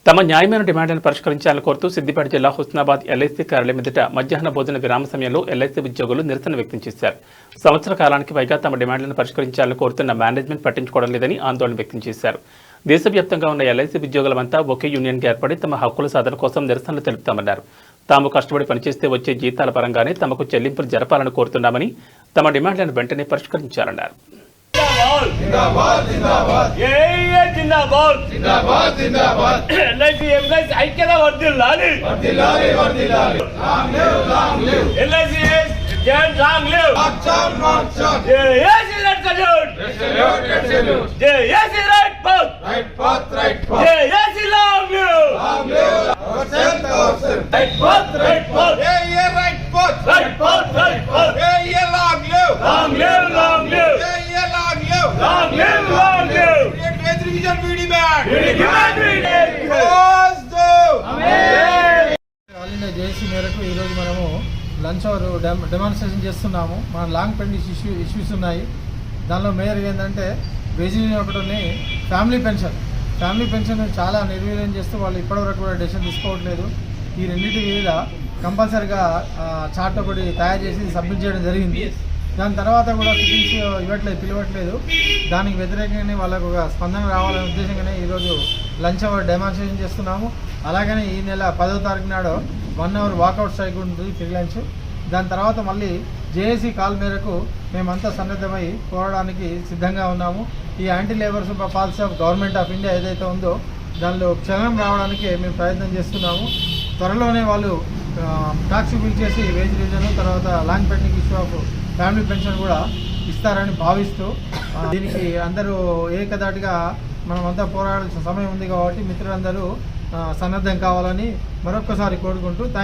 తమ న్యాయమైన డిమాండ్లను పరిష్కరించాలని కోరుతూ సిద్దిపేట జిల్లా హుస్నాబాద్ ఎల్ఐసీ కార్యాలయం ఎదుట మధ్యాహ్న భోజన విరామ సమయంలో ఎల్ఐసీ ఉద్యోగులు నిరసన వ్యక్తం చేశారు. సంవత్సర కాలానికి పైగా తమ డిమాండ్లను పరిష్కరించాలని కోరుతున్న మేనేజ్మెంట్ పట్టించుకోవడం లేదని ఆందోళన వ్యక్తం చేశారు. దేశవ్యాప్తంగా ఉన్న ఎల్ఐసీ ఉద్యోగులమంతా ఒకే యూనియన్గా ఏర్పడి తమ హక్కుల సాధన కోసం నిరసనలు తెలుపుతామన్నారు. తాము కష్టపడి పనిచేస్తే వచ్చే జీతాల పరంగానే తమకు చెల్లింపులు జరపాలని కోరుతున్నామని, తమ డిమాండ్లను వెంటనే పరిష్కరించాలన్నారు. जिंदाबाद जिंदाबाद ये जिंदाबाद जिंदाबाद जिंदाबाद एलआईसी एमएस ఐక్యత వర్ధిల్లాలి వర్ధిల్లాలి వర్ధిల్లాలి long live LIC Jain long live March JAC red salute JAC right path JAC long live right path A right path a long live long live Long live, long live! Create division we demand! We demand! Close the! All India JAC మేరకు ఈరోజు మనము lunch hour demonstration చేస్తున్నాము. మన long pending issues ఉన్నాయి. దానిలో మేజర్గా ఏంటంటే basic ఒకటి ఫ్యామిలీ పెన్షన్ చాలా నిర్వీర్యం చేస్తూ వాళ్ళు ఇప్పటివరకు కూడా డెసిషన్ తీసుకోవట్లేదు. ఈ రెండింటి మీద కంపల్సరీగా చార్ట్ ఒకటి తయారు చేసి సబ్మిట్ చేయడం జరిగింది. దాని తర్వాత కూడా సిట్టింగ్స్ పిలవట్లేదు. దానికి వ్యతిరేకంగానే వాళ్ళకు ఒక స్పందన రావాలనే ఉద్దేశంగానే ఈరోజు లంచ్ అవర్ డెమాన్స్ట్రేషన్ చేస్తున్నాము. అలాగనే ఈ నెల 10వ తారీఖు నాడు 1 అవర్ వాకౌట్ స్ట్రైక్ ఉంటుంది, ఫ్రీ లంచ్. దాని తర్వాత మళ్ళీ జేఏసీ కాల్ మేరకు మేమంతా సన్నద్ధమై పోరాడానికి సిద్ధంగా ఉన్నాము. ఈ anti labour policy of government of India ఏదైతే ఉందో దానిలో క్షణం రావడానికి మేము ప్రయత్నం చేస్తున్నాము. త్వరలోనే వాళ్ళు టాక్స్ బిల్ చేసి వేజ్ రివిజన్ తర్వాత long pending issue of family pension కూడా ఇస్తారని భావిస్తూ దీనికి అందరూ ఏకదాటిగా మనమంతా పోరాడాల్సిన సమయం ఉంది కాబట్టి మిత్రులందరూ సన్నద్ధం కావాలని మరొక్కసారి కోరుకుంటూ